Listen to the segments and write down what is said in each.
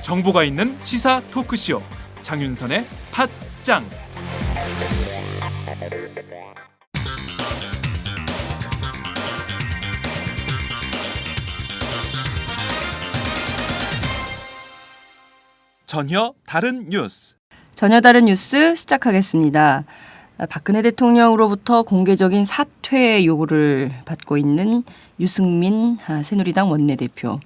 정보가 있는 시사 토크쇼 장윤선의 팟짱. 전혀 다른 뉴스. 전혀 다른 뉴스 시작하겠습니다. 박근혜 대통령으로부터 공개적인 사퇴 요구를 받고 있는 유승민 새누리당 원내대표.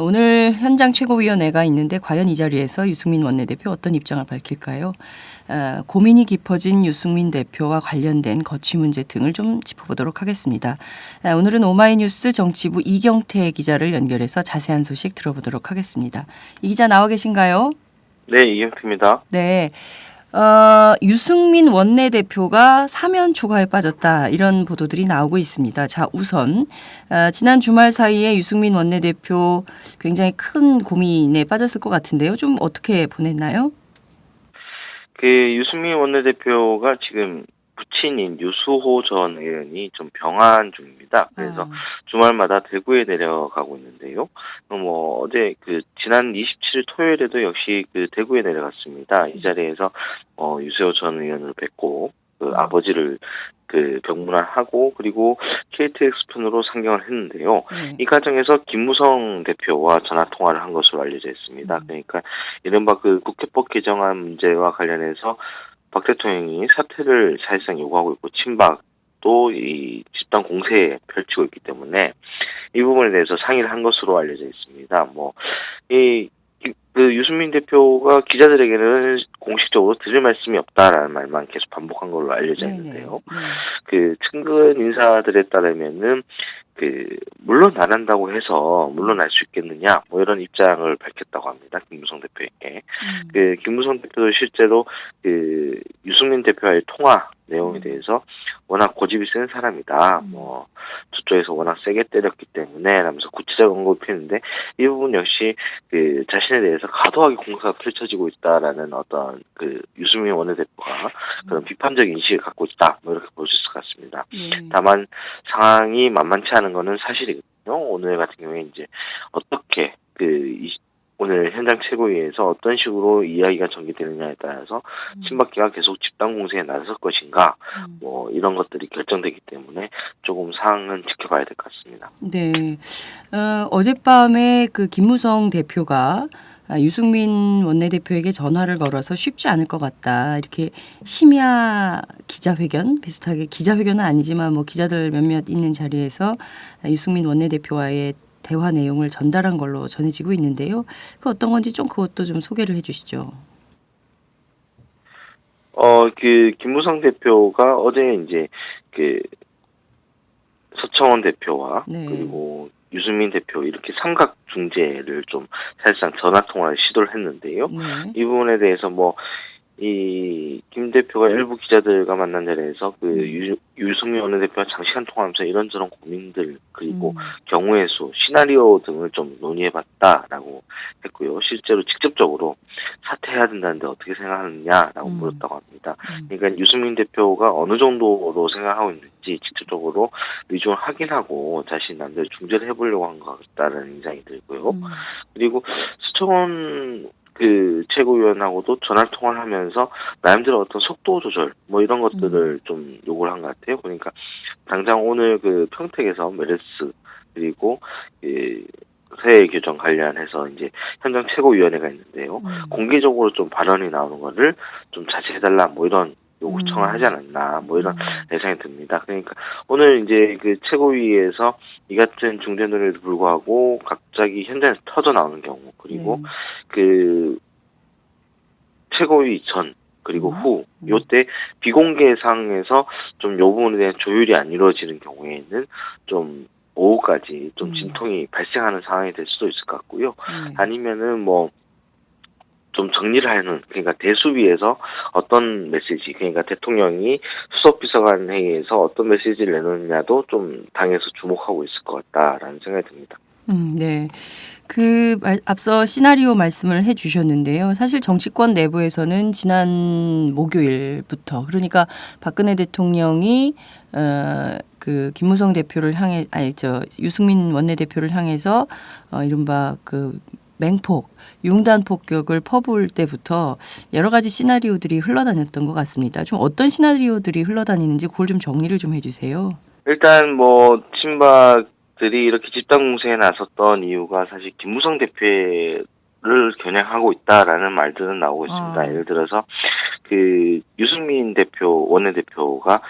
오늘 현장 최고위원회가 있는데 과연 이 자리에서 유승민 원내대표 어떤 입장을 밝힐까요? 고민이 깊어진 유승민 대표와 관련된 거취 문제 등을 좀 짚어보도록 하겠습니다. 오늘은 오마이뉴스 정치부 이경태 기자를 연결해서 자세한 소식 들어보도록 하겠습니다. 이 기자 나와 계신가요? 네, 이경태입니다. 네. 유승민 원내대표가 사면 초과에 빠졌다, 이런 보도들이 나오고 있습니다. 자, 우선 지난 주말 사이에 유승민 원내대표 굉장히 큰 고민에 빠졌을 것 같은데요. 좀 어떻게 보냈나요? 유승민 원내대표가 지금 부친인 유수호 전 의원이 좀 병환 중입니다. 그래서 주말마다 대구에 내려가고 있는데요. 어제 지난 27일 토요일에도 역시 대구에 내려갔습니다. 이 자리에서 유수호 전 의원을 뵙고 아버지를 병문안하고 그리고 KTX 편으로 상경을 했는데요. 이 과정에서 김무성 대표와 전화 통화를 한 것으로 알려져 있습니다. 그러니까 이른바 국회법 개정안 문제와 관련해서 박 대통령이 사퇴를 사실상 요구하고 있고 친박도 이 집단 공세에 펼치고 있기 때문에 이 부분에 대해서 상의를 한 것으로 알려져 있습니다. 유승민 대표가 기자들에게는 공식적으로 드릴 말씀이 없다라는 말만 계속 반복한 걸로 알려져 있는데요. 측근 인사들에 따르면은 물론 안 한다고 해서 물러날 수 있겠느냐, 이런 입장을 밝혔다고 합니다. 김무성 대표에게. 김무성 대표도 실제로 유승민 대표와의 통화 내용에 대해서 워낙 고집이 센 사람이다. 저쪽에서 워낙 세게 때렸기 때문에 라면서 구체적 언급을 폈는데 이 부분 역시 자신에 대해서 과도하게 공사가 펼쳐지고 있다라는 어떤 유승민 원내대표가 그런 비판적 인식을 갖고 있다. 이렇게 볼 수 있을 것 같습니다. 다만 상황이 만만치 않은 거는 사실이거든요. 오늘 같은 경우에 이제 어떻게 오늘 현장 최고위에서 어떤 식으로 이야기가 전개되느냐에 따라서 친박계가 계속 집단 공세에 나설 것인가, 이런 것들이 결정되기 때문에 조금 상황은 지켜봐야 될 것 같습니다. 네. 어젯밤에 김무성 대표가 유승민 원내대표에게 전화를 걸어서 쉽지 않을 것 같다, 이렇게 심야 기자회견 비슷하게, 기자회견은 아니지만 기자들 몇몇 있는 자리에서 유승민 원내대표와의 대화 내용을 전달한 걸로 전해지고 있는데요. 어떤 건지 그것도 좀 소개를 해주시죠. 김무성 대표가 어제 이제 서청원 대표와 그리고 유승민 대표 이렇게 삼각 중재를 좀 사실상 전화 통화를 시도를 했는데요. 이 부분에 대해서 이 김 대표가 일부 기자들과 만난 자리에서 유승민 원내대표와 장시간 통화하면서 이런저런 고민들 그리고 경우의 수, 시나리오 등을 좀 논의해봤다라고 했고요. 실제로 직접적으로 사퇴해야 된다는데 어떻게 생각하느냐라고 물었다고 합니다. 그러니까 유승민 대표가 어느 정도로 생각하고 있는지 직접적으로 의중을 확인하고 자신이 남들 중재를 해보려고 한 것 같다는 인상이 들고요. 그리고 수청원 최고위원하고도 전화 통화를 하면서 나름대로 어떤 속도 조절 이런 것들을 좀 요구를 한 것 같아요. 그러니까 당장 오늘 평택에서 메르스 그리고 세해 규정 관련해서 이제 현장 최고위원회가 있는데요. 공개적으로 좀 발언이 나오는 거를 좀 자제해달라 이런 요구청을 하지 않았나 이런 예상이 듭니다. 그러니까 오늘 이제 최고위에서 이 같은 중재 논의에도 불구하고 갑자기 현장에서 터져 나오는 경우 그리고 최고위 전 그리고 후 요때 비공개상에서 좀 요 부분에 대한 조율이 안 이루어지는 경우에는 좀 오후까지 좀 진통이 발생하는 상황이 될 수도 있을 것 같고요. 아니면은 좀 정리를 하는, 그러니까 대수위에서 어떤 메시지, 그러니까 대통령이 수석비서관 회의에서 어떤 메시지를 내놓느냐도 좀 당에서 주목하고 있을 것 같다라는 생각이 듭니다. 네. 앞서 시나리오 말씀을 해주셨는데요. 사실 정치권 내부에서는 지난 목요일부터, 그러니까 박근혜 대통령이 김무성 대표를 향해, 유승민 원내대표를 향해서 이른바 맹폭, 융단 폭격을 퍼부을 때부터 여러 가지 시나리오들이 흘러다녔던 것 같습니다. 좀 어떤 시나리오들이 흘러다니는지 그걸 좀 정리를 좀 해주세요. 일단 친박들이 이렇게 집단 공세에 나섰던 이유가 사실 김무성 대표를 겨냥하고 있다라는 말들은 나오고 있습니다. 예를 들어서 유승민 원내대표가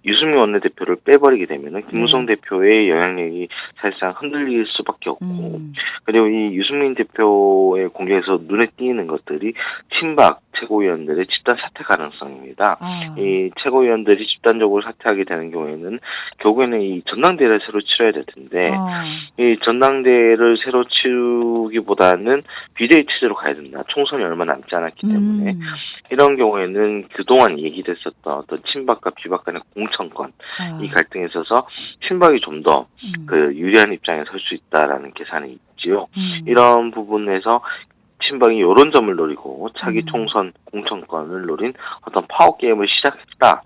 유승민 원내대표를 빼버리게 되면은 김무성 대표의 영향력이 사실상 흔들릴 수밖에 없고, 그리고 이 유승민 대표의 공격에서 눈에 띄는 것들이 친박 최고위원들의 집단 사퇴 가능성입니다. 이 최고위원들이 집단적으로 사퇴하게 되는 경우에는 결국에는 이 전당대회를 새로 치러야 될 텐데, 이 전당대회를 새로 치르기보다는 비대위 체제로 가야 된다. 총선이 얼마 남지 않았기 때문에 이런 경우에는 그동안 얘기됐었던 어떤 친박과 비박 간의 공천권 이 갈등에 있어서 친박이 좀 더 유리한 입장에 설 수 있다라는 계산이 있지요. 이런 부분에서 친박이 이런 점을 노리고 차기 총선 공천권을 노린 어떤 파워 게임을 시작했다.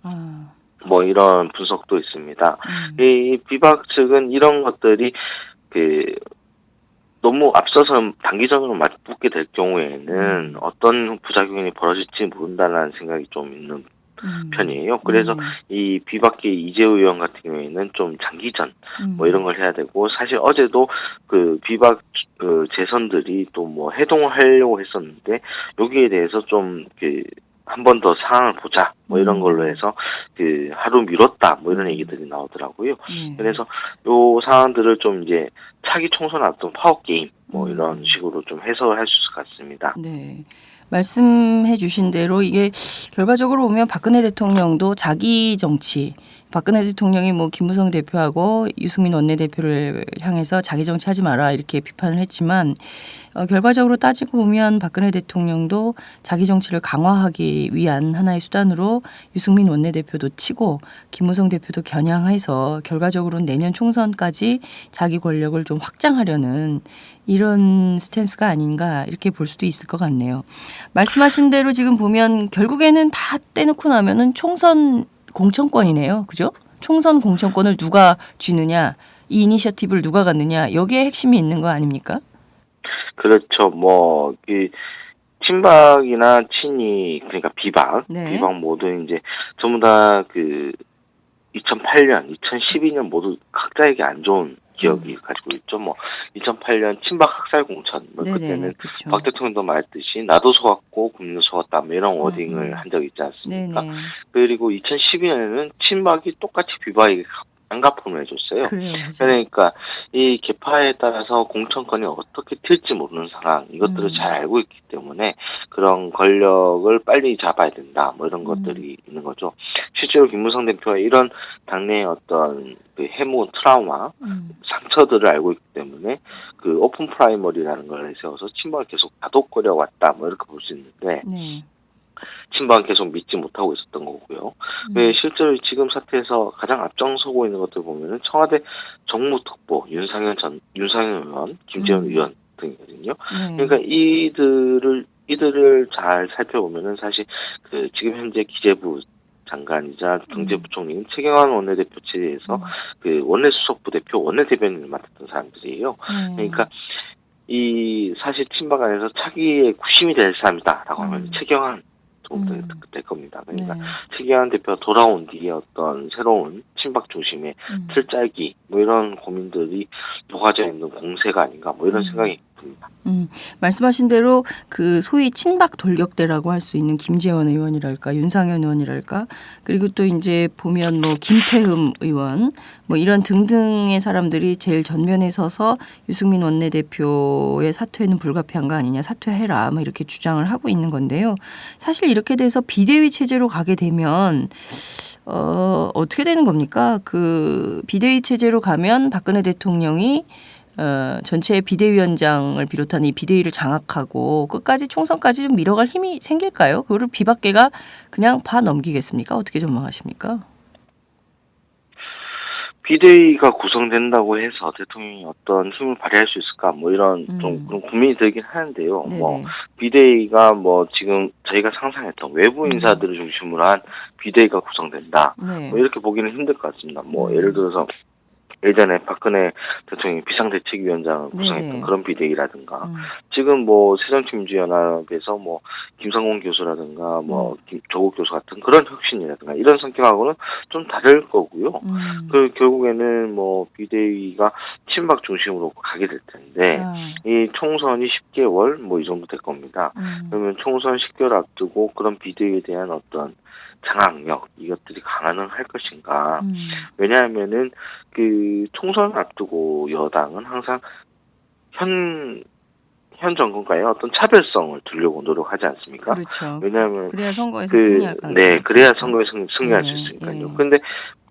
이런 분석도 있습니다. 이 비박 측은 이런 것들이 너무 앞서서 단기전으로 맞붙게 될 경우에는 어떤 부작용이 벌어질지 모른다는 생각이 좀 있는 편이에요. 그래서 이 비박계 이재우 의원 같은 경우에는 좀 장기전 이런 걸 해야 되고, 사실 어제도 비박 재선들이 또 해동을 하려고 했었는데 여기에 대해서 좀 한 번 더 상황을 보자 이런 걸로 해서 하루 미뤘다 이런 얘기들이 나오더라고요. 그래서 요 상황들을 좀 이제 차기 총선 앞둔 파워 게임 이런 식으로 좀 해석을 할 수 있을 것 같습니다. 네. 말씀해 주신 대로 이게 결과적으로 보면 박근혜 대통령도 자기 정치, 박근혜 대통령이 김무성 대표하고 유승민 원내대표를 향해서 자기 정치하지 마라 이렇게 비판을 했지만, 결과적으로 따지고 보면 박근혜 대통령도 자기 정치를 강화하기 위한 하나의 수단으로 유승민 원내대표도 치고 김무성 대표도 겨냥해서 결과적으로는 내년 총선까지 자기 권력을 좀 확장하려는 이런 스탠스가 아닌가 이렇게 볼 수도 있을 것 같네요. 말씀하신 대로 지금 보면 결국에는 다 떼놓고 나면은 총선 공천권이네요. 그죠? 총선 공천권을 누가 쥐느냐, 이 이니셔티브를 누가 갖느냐, 여기에 핵심이 있는 거 아닙니까? 그렇죠. 친박이나 친이, 그러니까 비박 모두 이제 전부 다 2008년, 2012년 모두 각자에게 안 좋은 기억이 가지고 있죠. 2008년 친박 학살 공천, 그때는 그쵸. 박 대통령도 말했듯이 나도 속았고 국민도 속았다 이런 워딩을 한 적이 있지 않습니까? 그리고 2012년에는 친박이 똑같이 비박에게 안가품을 해줬어요. 그러니까 이 계파에 따라서 공천권이 어떻게 튈지 모르는 상황, 이것들을 잘 알고 있기 때문에 그런 권력을 빨리 잡아야 된다 이런 것들이 있는 거죠. 실제로 김무성 대표가 이런 당내의 어떤 해묵은 트라우마, 상처들을 알고 있기 때문에 오픈 프라이머리라는 걸 내세워서 친박을 계속 다독거려 왔다 이렇게 볼 수 있는데, 친박은 계속 믿지 못하고 있었던 거고요. 실제로 지금 사태에서 가장 앞장서고 있는 것들 보면은 청와대 정무특보 윤상현 의원, 김재원 의원 등이거든요. 그러니까 이들을 잘 살펴보면은 사실 지금 현재 기재부 장관이자 경제부총리인 최경환 원내대표 체제에서 원내수석부 대표, 원내대변인을 맡았던 사람들이에요. 그러니까 이 사실 친박 안에서 차기의 구심이 될 사람이다라고 하면 최경환 될 겁니다. 그러니까 최경환 대표가 돌아온 뒤에 어떤 새로운 친박 중심의 틀짤기 이런 고민들이 녹아져 있는 공세가 아닌가 이런 생각이 듭니다. 말씀하신 대로 소위 친박 돌격대라고 할 수 있는 김재원 의원이랄까 윤상현 의원이랄까, 그리고 또 이제 보면 김태흠 의원 이런 등등의 사람들이 제일 전면에 서서 유승민 원내대표의 사퇴는 불가피한 거 아니냐, 사퇴해라 이렇게 주장을 하고 있는 건데요. 사실 이렇게 돼서 비대위 체제로 가게 되면 어떻게 되는 겁니까? 비대위 체제로 가면 박근혜 대통령이 전체 비대위원장을 비롯한 이 비대위를 장악하고 끝까지 총선까지 좀 밀어갈 힘이 생길까요? 그거를 비박계가 그냥 봐 넘기겠습니까? 어떻게 전망하십니까? 비대위가 구성된다고 해서 대통령이 어떤 힘을 발휘할 수 있을까 뭐 이런 좀 그런 고민이 들긴 하는데요. 네네. 뭐 비대위가 뭐 지금 저희가 상상했던 외부 인사들을 중심으로 한 비대위가 구성된다. 네. 뭐 이렇게 보기는 힘들 것 같습니다. 뭐 예를 들어서 예전에 박근혜 대통령이 비상대책위원장을 구성했던 네네. 그런 비대위라든가 지금 뭐 새정치민주연합에서 뭐 김상곤 교수라든가 뭐 조국 교수 같은 그런 혁신이라든가 이런 성격하고는 좀 다를 거고요. 그 결국에는 뭐 비대위가 친박 중심으로 가게 될 텐데 이 총선이 10개월 뭐 이 정도 될 겁니다. 그러면 총선 10개월 앞두고 그런 비대위에 대한 어떤 장악력 이것들이 가능할 것인가? 왜냐하면은 그 총선 앞두고 여당은 항상 현 정권과의 어떤 차별성을 두려고 노력하지 않습니까? 그렇죠. 왜냐하면 그래야 선거에서 승리할 가능성이 네, 그래야 있으니까. 선거에서 승리할 수 있으니까요. 그런데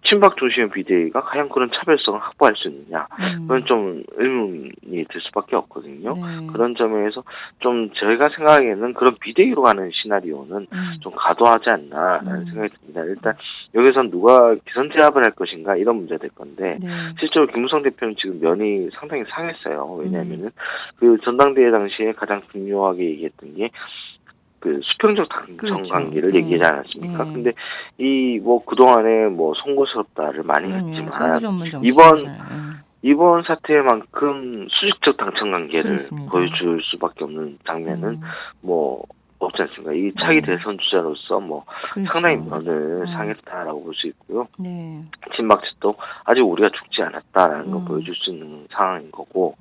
친박 중심의 비대위가 과연 그런 차별성을 확보할 수 있느냐? 그건 좀 의문이 들 수밖에 없거든요. 네. 그런 점에서 좀 저희가 생각하기에는 그런 비대위로 가는 시나리오는 좀 과도하지 않나라는 생각이 듭니다. 일단 여기서 누가 기선 제압을 할 것인가 이런 문제가 될 건데 실제로 김무성 대표는 지금 면이 상당히 상했어요. 왜냐하면은 그 전당대회 당시에 가장 중요하게 얘기했던 게 그 수평적 당정 관계를 얘기하지 않았습니까? 근데 이 뭐 그동안에 뭐 송구스럽다를 많이 했지만 이번 사태만큼 수직적 당정 관계를 보여줄 수밖에 없는 장면은 뭐 없지 않습니까? 이 차기 대선 주자로서 뭐 상당히 면을 상했다라고 볼 수 있고요. 친박 측도 아직 우리가 죽지 않았다라는 걸 보여줄 수 있는 상황인 거고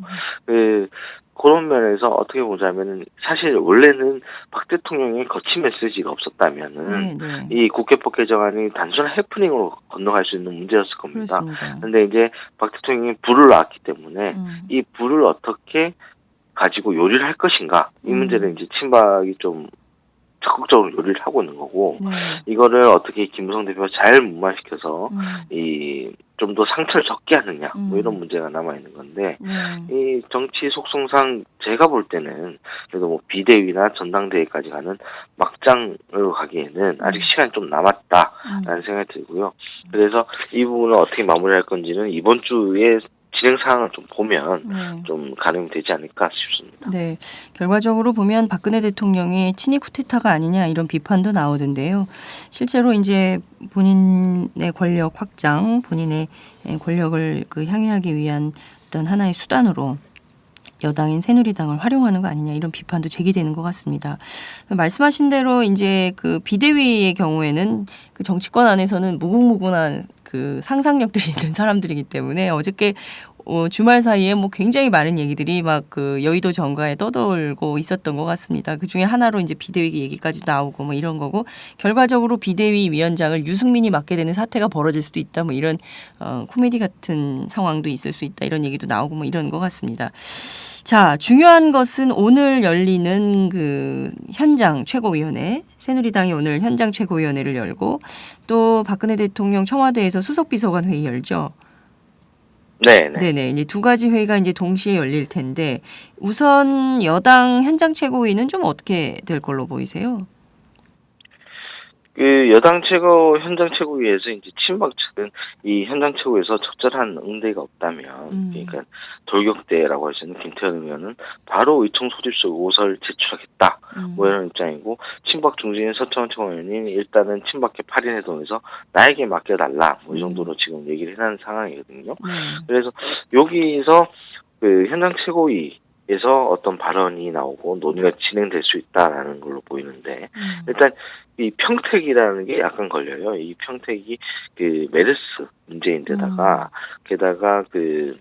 그런 면에서 어떻게 보자면은 사실 원래는 박 대통령의 거친 메시지가 없었다면은 이 국회법 개정안이 단순한 해프닝으로 건너갈 수 있는 문제였을 겁니다. 그런데 이제 박 대통령이 불을 놨기 때문에 이 불을 어떻게 가지고 요리를 할 것인가 이 문제는 이제 친박이 좀 적극적으로 요리를 하고 있는 거고 이거를 어떻게 김무성 대표가 잘 무마시켜서 이 좀 더 상처를 적게 하느냐 뭐 이런 문제가 남아 있는 건데 이 정치 속성상 제가 볼 때는 그래도 뭐 비대위나 전당대회까지 가는 막장으로 가기에는 아직 시간이 좀 남았다라는 생각이 들고요. 그래서 이 부분을 어떻게 마무리할 건지는 이번 주에 진행 상황을 좀 보면 좀 가능이 되지 않을까 싶습니다. 네, 결과적으로 보면 박근혜 대통령의 친이 쿠데타가 아니냐 이런 비판도 나오던데요. 실제로 이제 본인의 권력 확장, 본인의 권력을 그 향유하기 위한 어떤 하나의 수단으로 여당인 새누리당을 활용하는 거 아니냐 이런 비판도 제기되는 것 같습니다. 말씀하신 대로 이제 그 비대위의 경우에는 그 정치권 안에서는 무궁무진한 그 상상력들이 있는 사람들이기 때문에 어저께 주말 사이에 뭐 굉장히 많은 얘기들이 막 그 여의도 정가에 떠돌고 있었던 것 같습니다. 그 중에 하나로 이제 비대위 얘기까지 나오고 뭐 이런 거고 결과적으로 비대위 위원장을 유승민이 맡게 되는 사태가 벌어질 수도 있다 뭐 이런 코미디 같은 상황도 있을 수 있다 이런 얘기도 나오고 뭐 이런 것 같습니다. 자, 중요한 것은 오늘 열리는 그 현장 최고위원회, 새누리당이 오늘 현장 최고위원회를 열고 또 박근혜 대통령 청와대에서 수석비서관 회의 열죠. 네네. 이제 두 가지 회의가 이제 동시에 열릴 텐데 우선 여당 현장 최고위는 좀 어떻게 될 걸로 보이세요? 그 여당 현장 최고위에서 이제 친박 측은 이 현장 최고에서 적절한 응대가 없다면, 그러니까 돌격대라고 할 수 있는 김태현 의원은 바로 의총 소집소 5설 제출하겠다, 뭐 이런 입장이고, 친박 중진인 서청원 최고위원이 일단은 친박계 8인 회동에서 나에게 맡겨달라, 뭐 이 정도로 지금 얘기를 해놓은 상황이거든요. 그래서 여기서 그 현장 최고위에서 어떤 발언이 나오고 논의가 진행될 수 있다라는 걸로 보이는데, 일단 이 평택이라는 게 약간 걸려요. 이 평택이 그 메르스 문제인데다가 게다가 그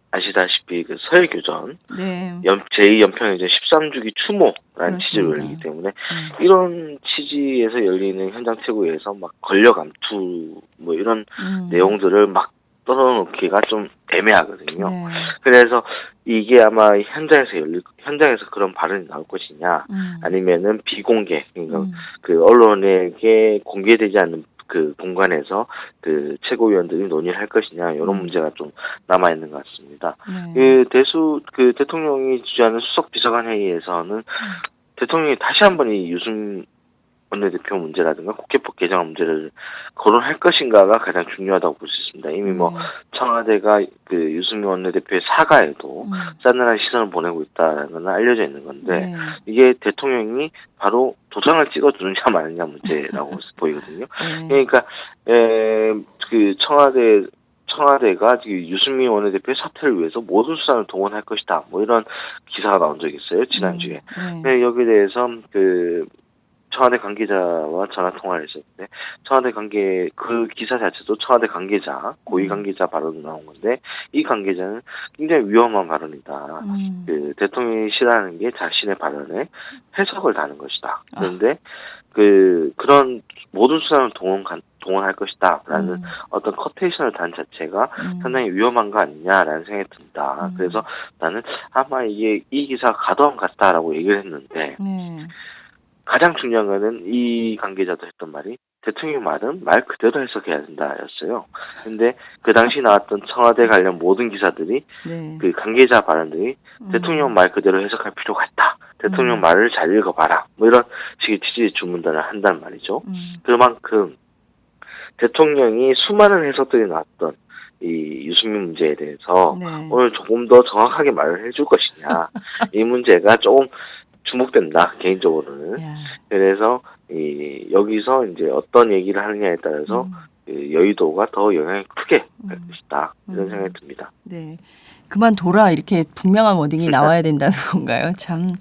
아시다시피 그 서해교전 제2연평해전 13주기 추모라는 취지로 열리기 때문에 이런 취지에서 열리는 현장 최고위에서 막 권력 암투 뭐 이런 내용들을 막 떨어놓기가 좀 애매하거든요. 그래서 이게 아마 현장에서 그런 발언이 나올 것이냐, 아니면은 비공개, 그러니까 그 언론에게 공개되지 않는 그 공간에서 그 최고위원들이 논의를 할 것이냐, 이런 문제가 좀 남아 있는 것 같습니다. 그 대통령이 주재하는 수석 비서관 회의에서는 대통령이 다시 한번 이 유승민 원내대표 문제라든가 국회법 개정 문제를 거론할 것인가가 가장 중요하다고 볼 수 있습니다. 이미 뭐 청와대가 그 유승민 원내대표의 사과에도 싸늘한 시선을 보내고 있다는 건 알려져 있는 건데 이게 대통령이 바로 도장을 찍어주느냐 마느냐 문제라고 보이거든요. 그러니까 그 청와대가 유승민 원내대표의 사퇴를 위해서 모든 수단을 동원할 것이다. 뭐 이런 기사가 나온 적이 있어요, 지난주에. 네, 여기에 대해서 그 청와대 관계자와 전화 통화를 했었는데 그 기사 자체도 청와대 관계자, 고위 관계자 발언이 나온 건데 이 관계자는 굉장히 위험한 발언이다. 그 대통령이 싫어하는 게 자신의 발언에 해석을 다는 것이다. 그런데 그런 모든 수단을 동원할 것이다라는 어떤 커테이션을 단 자체가 상당히 위험한 거 아니냐라는 생각이 듭니다. 그래서 나는 아마 이 기사가 가도한 것 같다라고 얘기를 했는데 가장 중요한 거는 이 관계자도 했던 말이 대통령 말은 말 그대로 해석해야 된다였어요. 근데 그 당시 나왔던 청와대 관련 모든 기사들이 그 관계자 발언들이 대통령 말 그대로 해석할 필요가 있다. 대통령 말을 잘 읽어봐라. 뭐 이런 식의 취지의 주문단을 한단 말이죠. 그만큼 대통령이 수많은 해석들이 나왔던 이 유승민 문제에 대해서 오늘 조금 더 정확하게 말을 해줄 것이냐. 이 문제가 조금 주목된다, 개인적으로는. 그래서 여기서 이제 어떤 얘기를 하느냐에 따라서 그 여의도가 더 영향이 크게 갈 것이다. 이런 생각이 듭니다. 네. 그만둬라 이렇게 분명한 워딩이 나와야 된다는 건가요? 참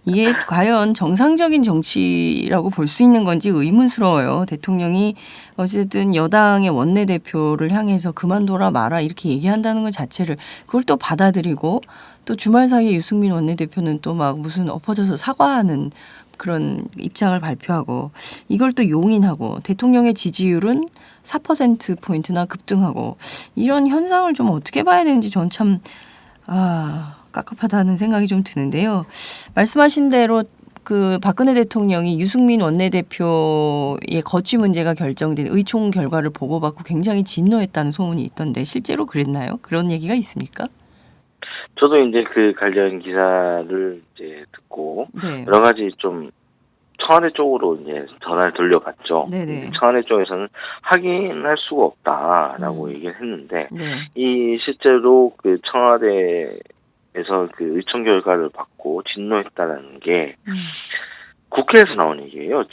이게 과연 정상적인 정치라고 볼 수 있는 건지 의문스러워요. 대통령이 어쨌든 여당의 원내대표를 향해서 그만둬라 마라 이렇게 얘기한다는 것 자체를 그걸 또 받아들이고 또 주말 사이에 유승민 원내대표는 또 막 무슨 엎어져서 사과하는 그런 입장을 발표하고 이걸 또 용인하고 대통령의 지지율은 4%포인트나 급등하고 이런 현상을 좀 어떻게 봐야 되는지 전 참 깝깝하다는 생각이 좀 드는데요. 말씀하신 대로 그 박근혜 대통령이 유승민 원내대표의 거취 문제가 결정된 의총 결과를 보고받고 굉장히 진노했다는 소문이 있던데 실제로 그랬나요? 그런 얘기가 있습니까? 저도 이제 그 관련 기사를 이제 듣고 여러 가지 좀 청와대 쪽으로 이제 전화를 돌려봤죠. 청와대 쪽에서는 확인할 수가 없다라고 얘기를 했는데 이 실제로 그 청와대에서 그 의총 결과를 받고 진노했다는 게 국회에서 나온 얘기예요.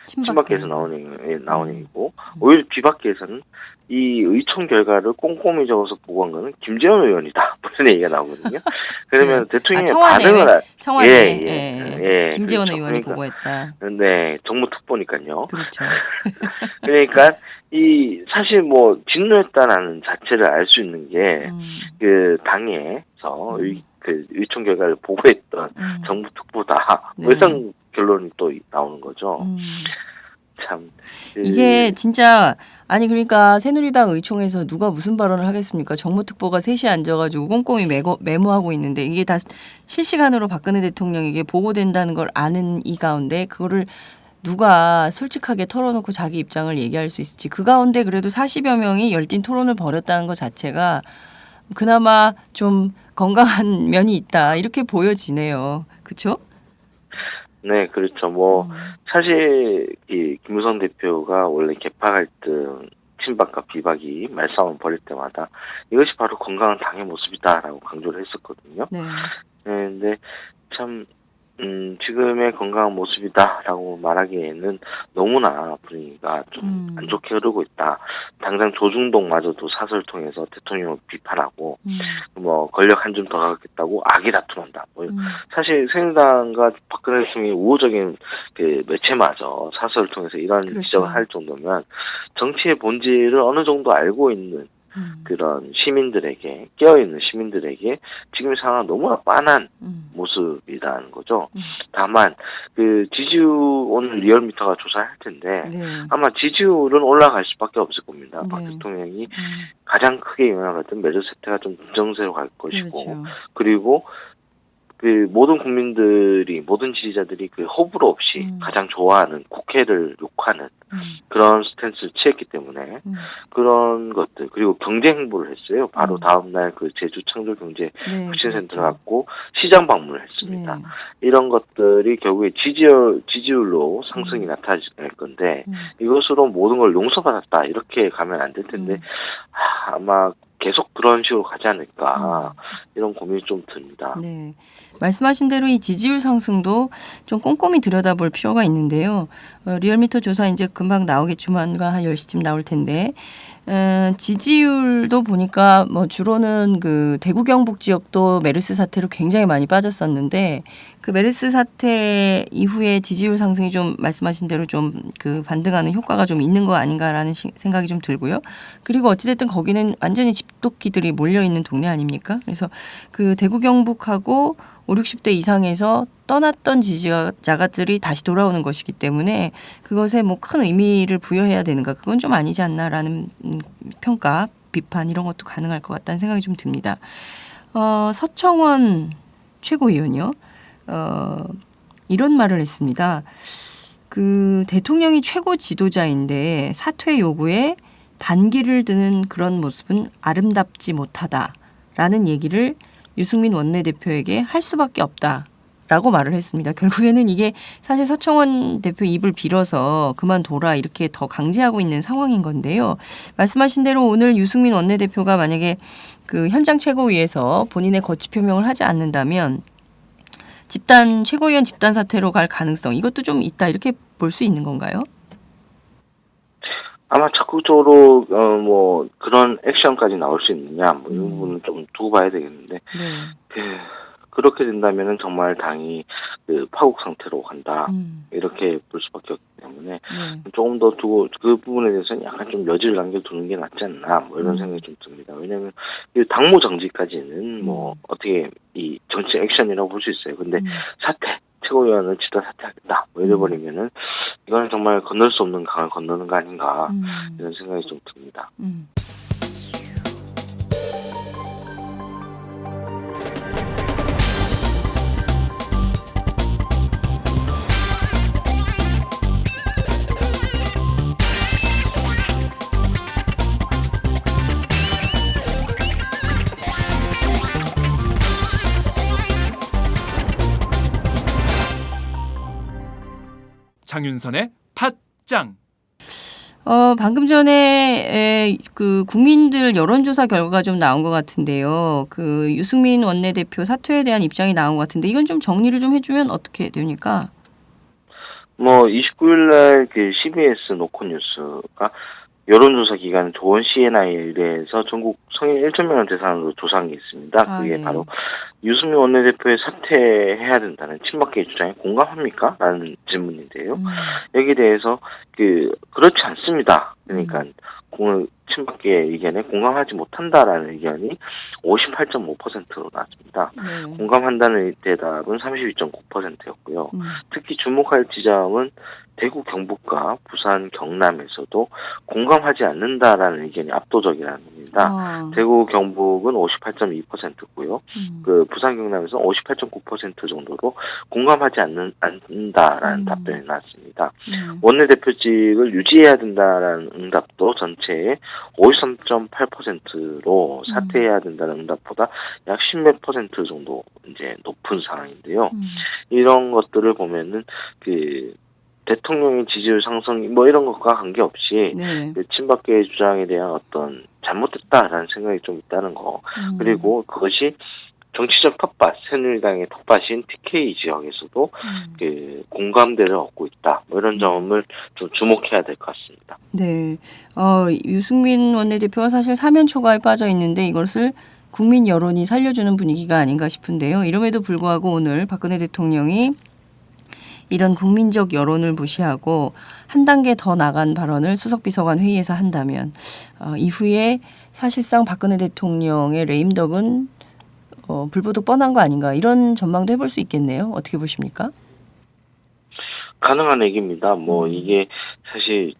친박계에서 나온 얘기고 오히려 뒤밖에서는 이 의총 결과를 꼼꼼히 적어서 보고한 거는 김재원 의원이다. 무슨 얘기가 나오거든요. 그러면 대통령의 반응을 청와대 김재원 그렇죠. 의원이 보고했다. 네, 정무특보니까요. 그렇죠. 그러니까 이 사실 뭐 진노했다라는 자체를 알 수 있는 게 그 당에서 그 의총 결과를 보고했던 정무특보다 뭐 이런 결론이 또 나오는 거죠. 참 이게 진짜 아니 그러니까 새누리당 의총에서 누가 무슨 발언을 하겠습니까? 정무특보가 셋이 앉아가지고 꼼꼼히 메모하고 있는데 이게 다 실시간으로 박근혜 대통령에게 보고된다는 걸 아는 이 가운데 그거를 누가 솔직하게 털어놓고 자기 입장을 얘기할 수 있을지 그 가운데 그래도 40여 명이 열띤 토론을 벌였다는 것 자체가 그나마 좀 건강한 면이 있다 이렇게 보여지네요. 그렇죠? 네, 그렇죠. 뭐 사실 이 김무성 대표가 원래 개파 갈등, 친박과 비박이 말싸움을 벌일 때마다 이것이 바로 건강한 당의 모습이다라고 강조를 했었거든요. 근데 참 지금의 건강한 모습이다라고 말하기에는 너무나 분위기가 좀 안 좋게 흐르고 있다. 당장 조중동마저도 사설을 통해서 대통령을 비판하고 뭐 권력 한 줌 더 가겠다고 악의 다툼한다. 뭐 사실 새누리당과 박근혜 대통령의 우호적인 그 매체마저 사설을 통해서 이런 지적을 할 정도면 정치의 본질을 어느 정도 알고 있는 그런 시민들에게 깨어있는 시민들에게 지금 상황은 너무나 빤한 모습이라는 거죠. 다만 그 지지율 오늘 리얼미터가 조사할 텐데 아마 지지율은 올라갈 수밖에 없을 겁니다. 박 대통령이 가장 크게 영향을 받던 매주 세태가 좀 긍정세로 갈 것이고 그리고 그 모든 국민들이 모든 지지자들이 그 호불호 없이 가장 좋아하는 국회를 욕하는 그런 스탠스를 취했기 때문에 그런 것들 그리고 경제 행보를 했어요. 바로 다음 날 그 제주 창조경제 혁신센터 갖고 시장 방문을 했습니다. 이런 것들이 결국에 지지율로 상승이 나타날 건데 이것으로 모든 걸 용서받았다 이렇게 가면 안 될 텐데 아마 계속 그런 식으로 가지 않을까 이런 고민이 좀 듭니다. 네, 말씀하신 대로 이 지지율 상승도 좀 꼼꼼히 들여다볼 필요가 있는데요. 리얼미터 조사 이제 금방 나오겠지만 한 10시쯤 나올 텐데 지지율도 보니까 뭐 주로는 그 대구 경북 지역도 메르스 사태로 굉장히 많이 빠졌었는데 그 메르스 사태 이후에 지지율 상승이 좀 말씀하신 대로 좀 그 반등하는 효과가 좀 있는 거 아닌가라는 생각이 좀 들고요. 그리고 어찌됐든 거기는 완전히 집도끼들이 몰려 있는 동네 아닙니까? 그래서 그 대구 경북하고 5, 60대 이상에서 떠났던 지지자들이 다시 돌아오는 것이기 때문에 그것에 뭐 큰 의미를 부여해야 되는가 그건 좀 아니지 않나라는 평가, 비판 이런 것도 가능할 것 같다는 생각이 좀 듭니다. 서청원 최고위원이요. 이런 말을 했습니다. 그 대통령이 최고 지도자인데 사퇴 요구에 반기를 드는 그런 모습은 아름답지 못하다라는 얘기를 유승민 원내대표에게 할 수밖에 없다라고 말을 했습니다. 결국에는 이게 사실 서청원 대표 입을 빌어서 그만둬라 이렇게 더 강제하고 있는 상황인 건데요. 말씀하신 대로 오늘 유승민 원내대표가 만약에 그 현장 최고위에서 본인의 거취 표명을 하지 않는다면 최고위원 집단 사퇴로 갈 가능성 이것도 좀 있다 이렇게 볼 수 있는 건가요? 아마 적극적으로 뭐 그런 액션까지 나올 수 있느냐 뭐 이 부분은 좀 두고 봐야 되겠는데 그렇게 된다면은 정말 당이 그 파국 상태로 간다 이렇게 볼 수밖에 없기 때문에 조금 더 두고 그 부분에 대해서는 약간 좀 여지를 남겨두는 게 낫지 않나 뭐 이런 생각이 좀 듭니다. 왜냐하면 이 당무 정지까지는 뭐 어떻게 이 정치 액션이라고 볼 수 있어요. 근데 사퇴 최고위원은 집단 사퇴하겠다 뭐 이래버리면은 이거는 정말 건널 수 없는 강을 건너는 거 아닌가 이런 생각이 좀 듭니다. 장윤선의 팟짱. 방금 전에 그 국민들 여론조사 결과가 좀 나온 것 같은데요. 그 유승민 원내대표 사퇴에 대한 입장이 나온 것 같은데 이건 좀 정리를 좀 해주면 어떻게 됩니까? 뭐 29일 날 그 CBS 노컷뉴스가 여론조사 기관 조원 CNI에 의뢰해서 전국 성인 1,000명을 대상으로 조사한 게 있습니다. 그게 바로 유승민 원내대표의 사퇴해야 된다는 친박계의 주장에 공감합니까? 라는 질문인데요. 여기에 대해서 그렇지 않습니다. 그러니까 친박계의 의견에 공감하지 못한다라는 의견이 58.5%로 나왔습니다. 공감한다는 대답은 32.9%였고요. 특히 주목할 지점은 대구 경북과 부산 경남에서도 공감하지 않는다라는 의견이 압도적이라는 겁니다. 대구 경북은 58.2%고요. 그 부산 경남에서 58.9% 정도로 공감하지 않는다라는 답변이 나왔습니다. 원내대표직을 유지해야 된다라는 응답도 전체의 53.8%로 사퇴해야 된다는 응답보다 약 10몇 % 정도 이제 높은 상황인데요. 이런 것들을 보면은 대통령의 지지율 상승 뭐 이런 것과 관계없이 친박계의 주장에 대한 어떤 잘못됐다라는 생각이 좀 있다는 거. 그리고 그것이 정치적 텃밭, 새누리당의 텃밭인 TK 지역에서도 공감대를 얻고 있다. 뭐 이런 점을 좀 주목해야 될 것 같습니다. 네, 유승민 원내대표가 사실 사면 초과에 빠져 있는데 이것을 국민 여론이 살려주는 분위기가 아닌가 싶은데요. 이럼에도 불구하고 오늘 박근혜 대통령이 이런 국민적 여론을 무시하고 한 단계 더 나간 발언을 수석비서관 회의에서 한다면 이후에 사실상 박근혜 대통령의 레임덕은 불보듯 뻔한 거 아닌가 이런 전망도 해볼 수 있겠네요. 어떻게 보십니까? 가능한 얘기입니다. 뭐 이게 사실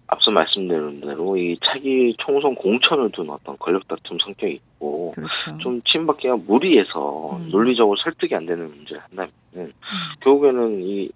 앞서 말씀드린 대로 이 차기 총선 공천을 둔 어떤 권력 다툼 성격이 있고 그렇죠. 좀 친박계가 무리해서 논리적으로 설득이 안 되는 문제를 한다면 결국에는 이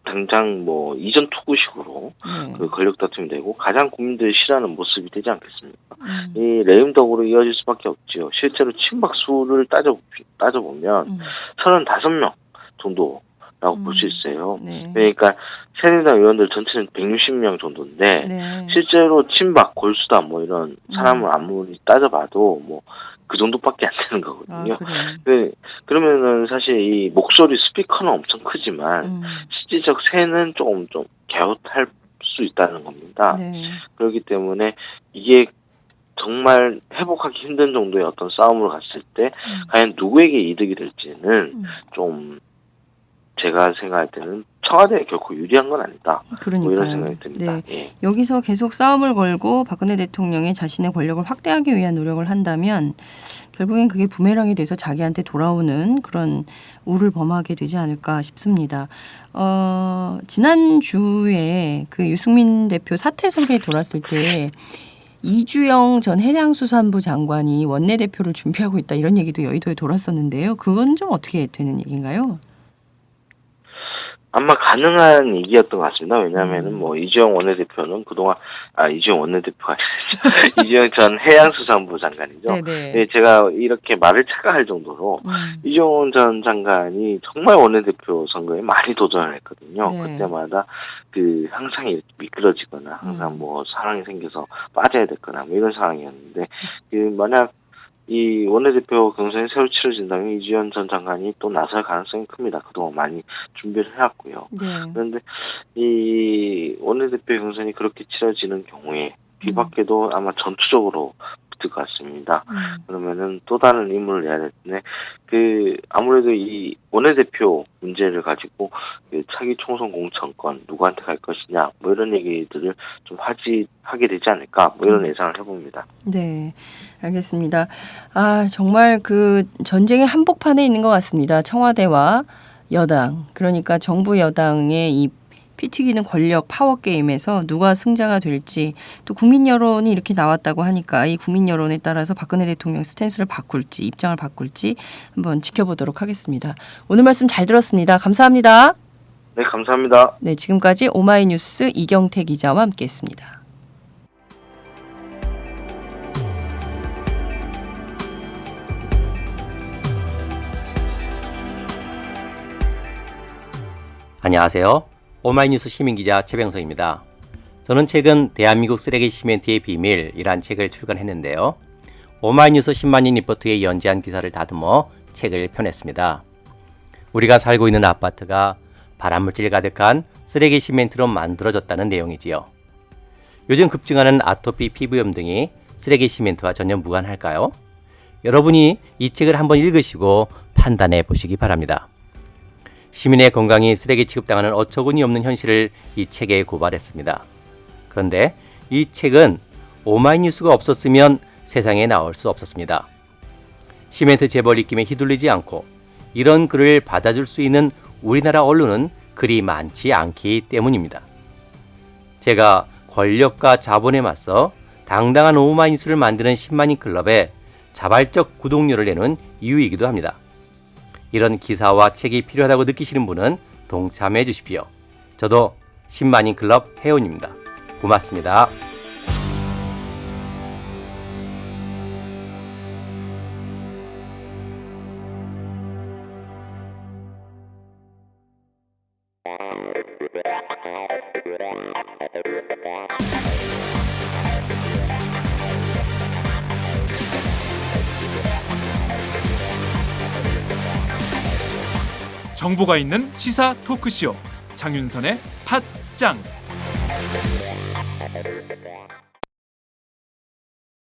당장 뭐 이전 투구식으로 그 권력 다툼이 되고 가장 국민들이 싫어하는 모습이 되지 않겠습니까? 이 레임덕으로 이어질 수밖에 없지요. 실제로 친박 수를 따져보면 35명 정도라고 볼 수 있어요. 네. 그러니까 새누리당 의원들 전체는 160명 정도인데 네. 실제로 친박, 골수단 뭐 이런 사람을 아무리 따져봐도 뭐 그 정도밖에 안 되는 거거든요. 네, 그러면은 사실 이 목소리 스피커는 엄청 크지만 실질적 세는 조금 좀 갸웃할 수 있다는 겁니다. 네. 그렇기 때문에 이게 정말 회복하기 힘든 정도의 어떤 싸움으로 갔을 때 과연 누구에게 이득이 될지는 좀 제가 생각할 때는 청와대에 결코 유리한 건 아니다. 그러니까요. 뭐 이런 생각이 듭니다. 네. 예. 여기서 계속 싸움을 걸고 박근혜 대통령이 자신의 권력을 확대하기 위한 노력을 한다면 결국엔 그게 부메랑이 돼서 자기한테 돌아오는 그런 우를 범하게 되지 않을까 싶습니다. 지난주에 그 유승민 대표 사퇴 소리에 돌았을 때 이주영 전 해양수산부 장관이 원내대표를 준비하고 있다 이런 얘기도 여의도에 돌았었는데요. 그건 좀 어떻게 되는 얘기인가요? 아마 가능한 얘기였던 것 같습니다. 왜냐하면은 뭐 이주영 원내대표는 그동안 이주영 원내대표가 이주영 전 해양수산부 장관이죠. 네네. 네, 제가 이렇게 말을 착각할 정도로 이주영 전 장관이 정말 원내대표 선거에 많이 도전을 했거든요. 네. 그때마다 그 항상 이렇게 미끄러지거나 항상 뭐 상황이 생겨서 빠져야 됐거나 뭐 이런 상황이었는데 그 만약 이 원내대표 경선이 새로 치러진다면 이주영 전 장관이 또 나설 가능성이 큽니다. 그동안 많이 준비를 해왔고요. 네. 그런데 이 원내대표 경선이 그렇게 치러지는 경우에 뒤밖에도 아마 전투적으로 붙을 것 같습니다. 그러면은 또 다른 임무를 내야 될 텐데 그 아무래도 이 원내대표 문제를 가지고 그 차기 총선 공천권 누구한테 갈 것이냐 뭐 이런 얘기들을 좀 하게 되지 않을까 뭐 이런 예상을 해봅니다. 네, 알겠습니다. 정말 그 전쟁의 한복판에 있는 것 같습니다. 청와대와 여당, 그러니까 정부 여당의 이 피 튀기는 권력 파워 게임에서 누가 승자가 될지 또 국민 여론이 이렇게 나왔다고 하니까 이 국민 여론에 따라서 박근혜 대통령 스탠스를 바꿀지 입장을 바꿀지 한번 지켜보도록 하겠습니다. 오늘 말씀 잘 들었습니다. 감사합니다. 네, 감사합니다. 네, 지금까지 오마이뉴스 이경태 기자와 함께했습니다. 안녕하세요. 오마이뉴스 시민기자 최병석입니다. 저는 최근 대한민국 쓰레기 시멘트의 비밀이란 책을 출간했는데요. 오마이뉴스 10만인 리포트의 연재한 기사를 다듬어 책을 펴냈습니다. 우리가 살고 있는 아파트가 발암물질 가득한 쓰레기 시멘트로 만들어졌다는 내용이지요. 요즘 급증하는 아토피, 피부염 등이 쓰레기 시멘트와 전혀 무관할까요? 여러분이 이 책을 한번 읽으시고 판단해 보시기 바랍니다. 시민의 건강이 쓰레기 취급당하는 어처구니 없는 현실을 이 책에 고발했습니다. 그런데 이 책은 오마이뉴스가 없었으면 세상에 나올 수 없었습니다. 시멘트 재벌 입김에 휘둘리지 않고 이런 글을 받아줄 수 있는 우리나라 언론은 그리 많지 않기 때문입니다. 제가 권력과 자본에 맞서 당당한 오마이뉴스를 만드는 10만인 클럽에 자발적 구독료를 내는 이유이기도 합니다. 이런 기사와 책이 필요하다고 느끼시는 분은 동참해 주십시오. 저도 10만인 클럽 회원입니다. 고맙습니다. 정보가 있는 시사 토크쇼 장윤선의 팟짱.